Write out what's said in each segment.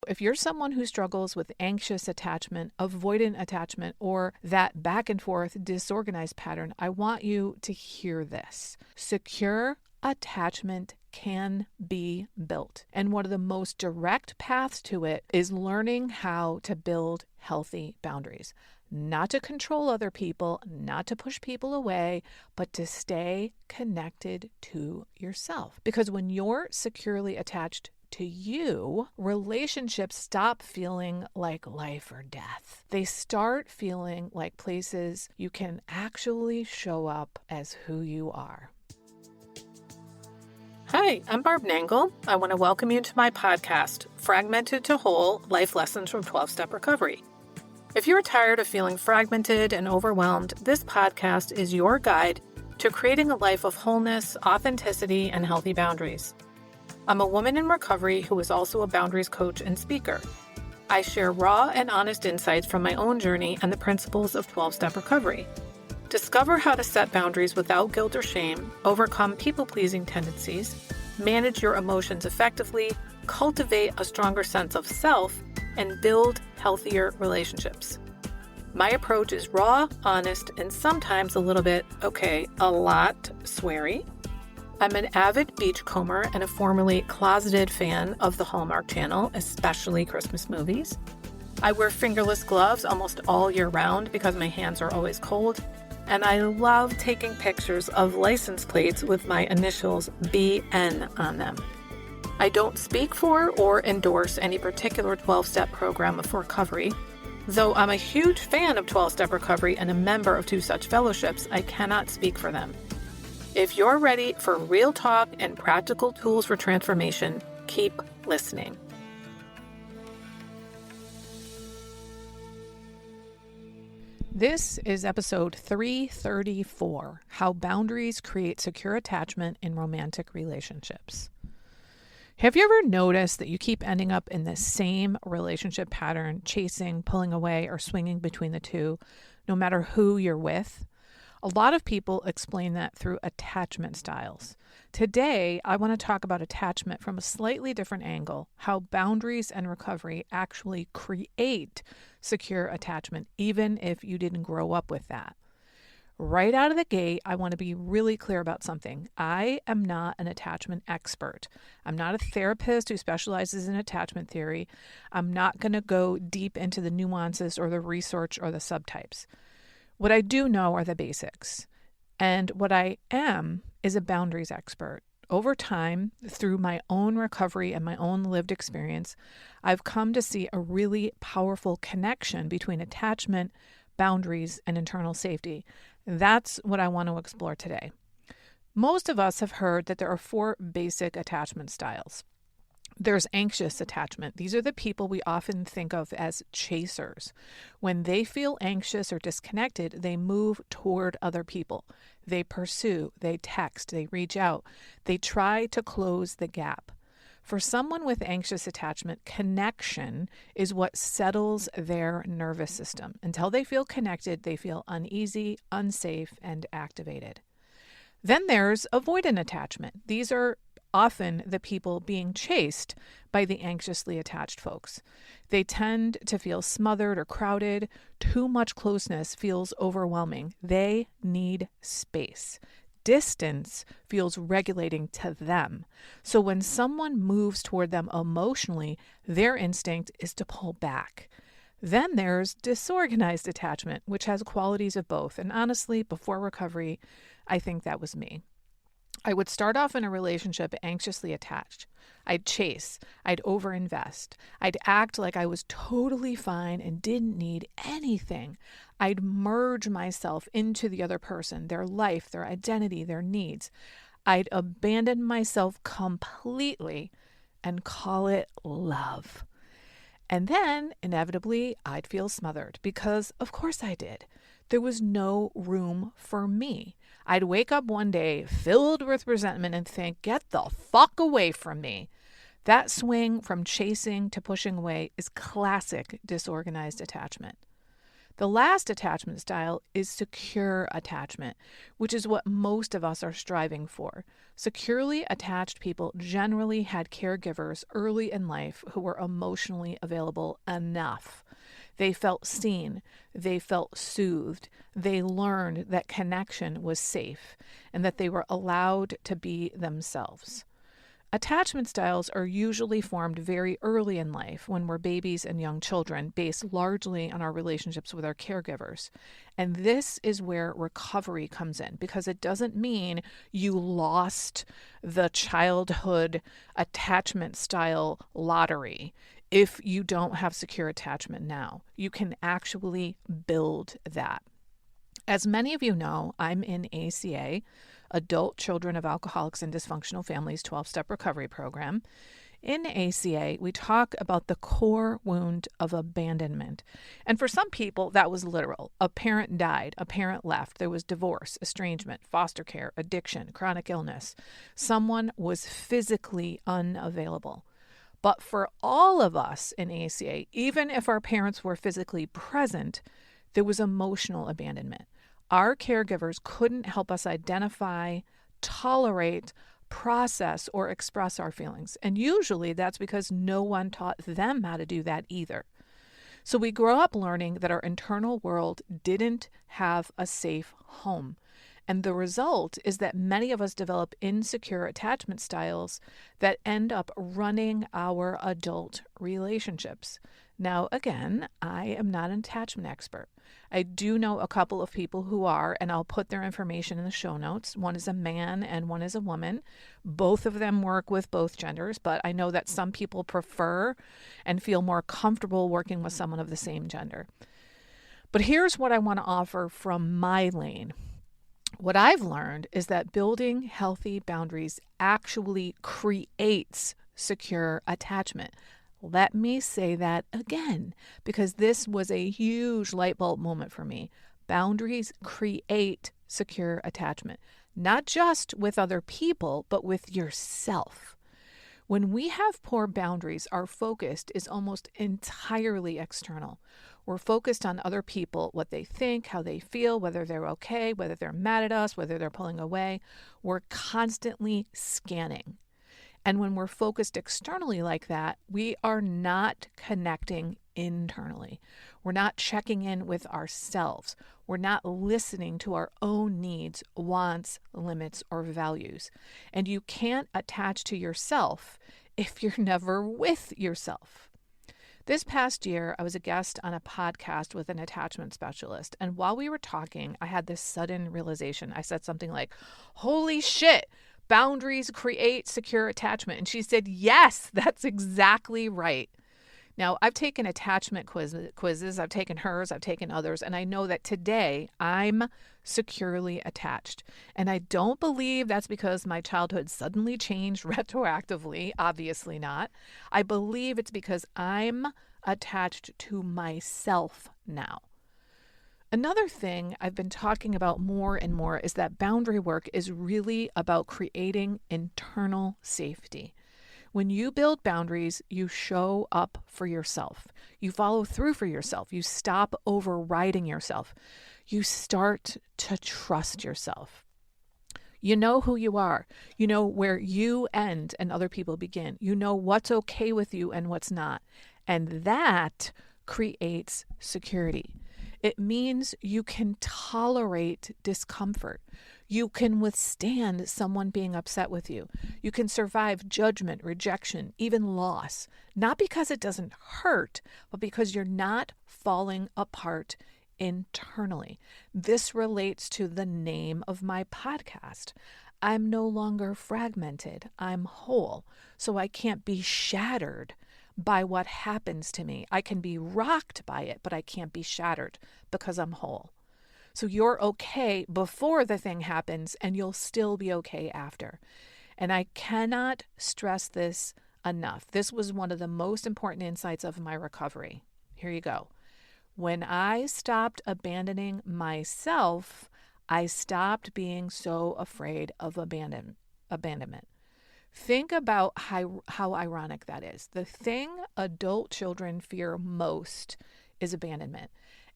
if you're someone who struggles with anxious attachment, avoidant attachment, or that back and forth disorganized pattern, I want you to hear this. Secure attachment can be built. And one of the most direct paths to it is learning how to build healthy boundaries. Not to control other people, not to push people away, but to stay connected to yourself. Because when you're securely attached to you, relationships stop feeling like life or death. They start feeling like places you can actually show up as who you are. Hi, I'm Barb Nangle. I want to welcome you to my podcast, Fragmented to Whole, Life Lessons from 12-Step Recovery. If you're tired of feeling fragmented and overwhelmed, this podcast is your guide to creating a life of wholeness, authenticity, and healthy boundaries. I'm a woman in recovery who is also a boundaries coach and speaker. I share raw and honest insights from my own journey and the principles of 12-Step Recovery. Discover how to set boundaries without guilt or shame, overcome people-pleasing tendencies, manage your emotions effectively, cultivate a stronger sense of self, and build healthier relationships. My approach is raw, honest, and sometimes a lot sweary. I'm an avid beachcomber and a formerly closeted fan of the Hallmark Channel, especially Christmas movies. I wear fingerless gloves almost all year round because my hands are always cold. And I love taking pictures of license plates with my initials BN on them. I don't speak for or endorse any particular 12-step program for recovery. Though I'm a huge fan of 12-step recovery and a member of two such fellowships, I cannot speak for them. If you're ready for real talk and practical tools for transformation, keep listening. This is episode 334, How Boundaries Create Secure Attachment in Romantic Relationships. Have you ever noticed that you keep ending up in the same relationship pattern, chasing, pulling away, or swinging between the two, no matter who you're with? A lot of people explain that through attachment styles. Today, I want to talk about attachment from a slightly different angle, how boundaries and recovery actually create secure attachment, even if you didn't grow up with that. Right out of the gate, I want to be really clear about something. I am not an attachment expert. I'm not a therapist who specializes in attachment theory. I'm not going to go deep into the nuances or the research or the subtypes. What I do know are the basics. And what I am is a boundaries expert. Over time, through my own recovery and my own lived experience, I've come to see a really powerful connection between attachment, boundaries, and internal safety. That's what I want to explore today. Most of us have heard that there are 4 basic attachment styles. There's anxious attachment. These are the people we often think of as chasers. When they feel anxious or disconnected, they move toward other people. They pursue, they text, they reach out. They try to close the gap. For someone with anxious attachment, connection is what settles their nervous system. Until they feel connected, they feel uneasy, unsafe, and activated. Then there's avoidant attachment. These are often the people being chased by the anxiously attached folks. They tend to feel smothered or crowded. Too much closeness feels overwhelming. They need space. Distance feels regulating to them. So when someone moves toward them emotionally, their instinct is to pull back. Then there's disorganized attachment, which has qualities of both. And honestly, before recovery, I think that was me. I would start off in a relationship anxiously attached. I'd chase, I'd overinvest, I'd act like I was totally fine and didn't need anything. I'd merge myself into the other person, their life, their identity, their needs. I'd abandon myself completely and call it love. And then, inevitably, I'd feel smothered because, of course I did. There was no room for me. I'd wake up one day filled with resentment and think, get the fuck away from me. That swing from chasing to pushing away is classic disorganized attachment. The last attachment style is secure attachment, which is what most of us are striving for. Securely attached people generally had caregivers early in life who were emotionally available enough. They felt seen, they felt soothed, they learned that connection was safe, and that they were allowed to be themselves. Attachment styles are usually formed very early in life when we're babies and young children, based largely on our relationships with our caregivers. And this is where recovery comes in, because it doesn't mean you lost the childhood attachment style lottery. If you don't have secure attachment now, you can actually build that. As many of you know, I'm in ACA, Adult Children of Alcoholics and Dysfunctional Families 12-Step Recovery Program. In ACA, we talk about the core wound of abandonment. And for some people, that was literal. A parent died, a parent left, there was divorce, estrangement, foster care, addiction, chronic illness. Someone was physically unavailable. But for all of us in ACA, even if our parents were physically present, there was emotional abandonment. Our caregivers couldn't help us identify, tolerate, process, or express our feelings. And usually that's because no one taught them how to do that either. So we grow up learning that our internal world didn't have a safe home. And the result is that many of us develop insecure attachment styles that end up running our adult relationships. Now, again, I am not an attachment expert. I do know a couple of people who are, and I'll put their information in the show notes. One is a man and one is a woman. Both of them work with both genders, but I know that some people prefer and feel more comfortable working with someone of the same gender. But here's what I want to offer from my lane. What I've learned is that building healthy boundaries actually creates secure attachment. Let me say that again, because this was a huge light bulb moment for me. Boundaries create secure attachment, not just with other people, but with yourself. When we have poor boundaries, our focus is almost entirely external. We're focused on other people, what they think, how they feel, whether they're okay, whether they're mad at us, whether they're pulling away. We're constantly scanning. And when we're focused externally like that, we are not connecting internally. We're not checking in with ourselves. We're not listening to our own needs, wants, limits, or values. And you can't attach to yourself if you're never with yourself. This past year, I was a guest on a podcast with an attachment specialist. And while we were talking, I had this sudden realization. I said something like, "Holy shit, boundaries create secure attachment." And she said, "Yes, that's exactly right." Now, I've taken attachment quizzes. I've taken hers. I've taken others. And I know that today I'm securely attached. And I don't believe that's because my childhood suddenly changed retroactively. Obviously not. I believe it's because I'm attached to myself now. Another thing I've been talking about more and more is that boundary work is really about creating internal safety. When you build boundaries, you show up for yourself. You follow through for yourself. You stop overriding yourself. You start to trust yourself. You know who you are. You know where you end and other people begin. You know what's okay with you and what's not. And that creates security. It means you can tolerate discomfort. You can withstand someone being upset with you. You can survive judgment, rejection, even loss, not because it doesn't hurt, but because you're not falling apart internally. This relates to the name of my podcast. I'm no longer fragmented. I'm whole. So I can't be shattered by what happens to me. I can be rocked by it, but I can't be shattered because I'm whole. So you're okay before the thing happens, and you'll still be okay after. And I cannot stress this enough. This was one of the most important insights of my recovery. Here you go. When I stopped abandoning myself, I stopped being so afraid of abandonment. Think about how ironic that is. The thing adult children fear most is abandonment.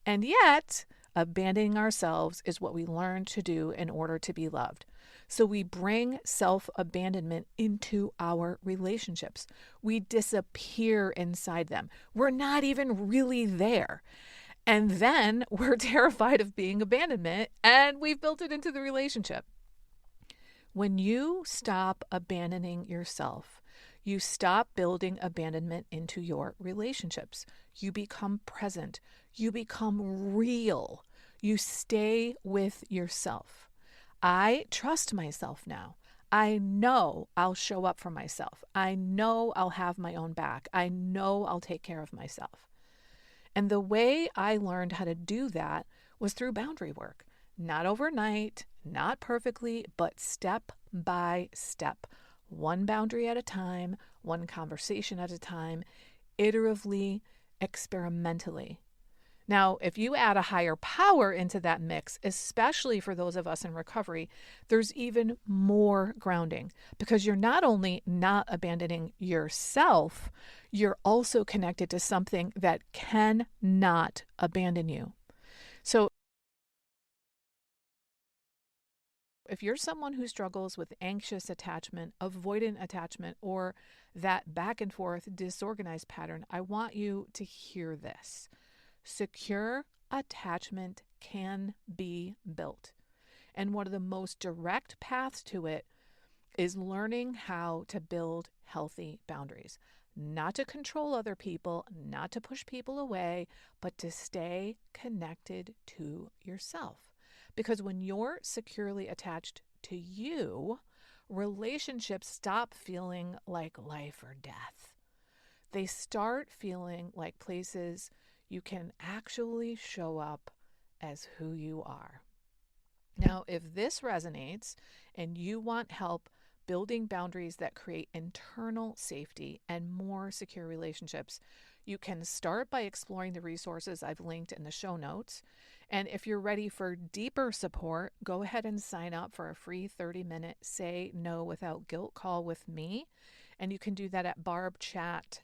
And yet, abandoning ourselves is what we learn to do in order to be loved. So we bring self-abandonment into our relationships. We disappear inside them. We're not even really there. And then we're terrified of being abandonment, and we've built it into the relationship. When you stop abandoning yourself, you stop building abandonment into your relationships. You become present. You become real. You stay with yourself. I trust myself now. I know I'll show up for myself. I know I'll have my own back. I know I'll take care of myself. And the way I learned how to do that was through boundary work. Not overnight, not perfectly, but step by step. One boundary at a time, one conversation at a time, iteratively, experimentally. Now, if you add a higher power into that mix, especially for those of us in recovery, there's even more grounding because you're not only not abandoning yourself, you're also connected to something that cannot abandon you. So if you're someone who struggles with anxious attachment, avoidant attachment, or that back and forth disorganized pattern, I want you to hear this. Secure attachment can be built. And one of the most direct paths to it is learning how to build healthy boundaries. Not to control other people, not to push people away, but to stay connected to yourself. Because when you're securely attached to you, relationships stop feeling like life or death. They start feeling like places you can actually show up as who you are. Now, if this resonates and you want help building boundaries that create internal safety and more secure relationships, you can start by exploring the resources I've linked in the show notes. And if you're ready for deeper support, go ahead and sign up for a free 30-minute Say No Without Guilt call with me. And you can do that at barbchat.net.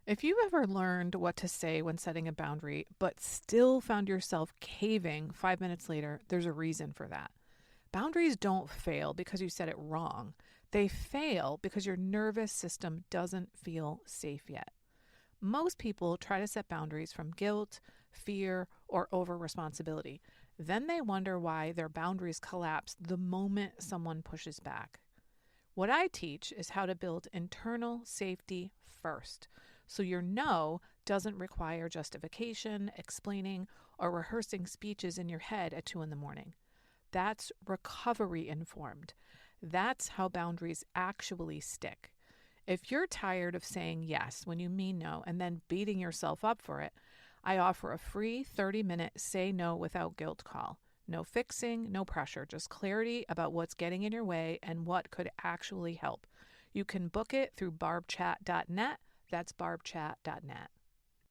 If you ever learned what to say when setting a boundary, but still found yourself caving 5 minutes later, there's a reason for that. Boundaries don't fail because you said it wrong. They fail because your nervous system doesn't feel safe yet. Most people try to set boundaries from guilt, fear, or over-responsibility. Then they wonder why their boundaries collapse the moment someone pushes back. What I teach is how to build internal safety first, so your no doesn't require justification, explaining, or rehearsing speeches in your head at 2 a.m. That's recovery informed. That's how boundaries actually stick. If you're tired of saying yes when you mean no and then beating yourself up for it, I offer a free 30-minute Say No Without Guilt call. No fixing, no pressure, just clarity about what's getting in your way and what could actually help. You can book it through barbchat.net. That's barbchat.net.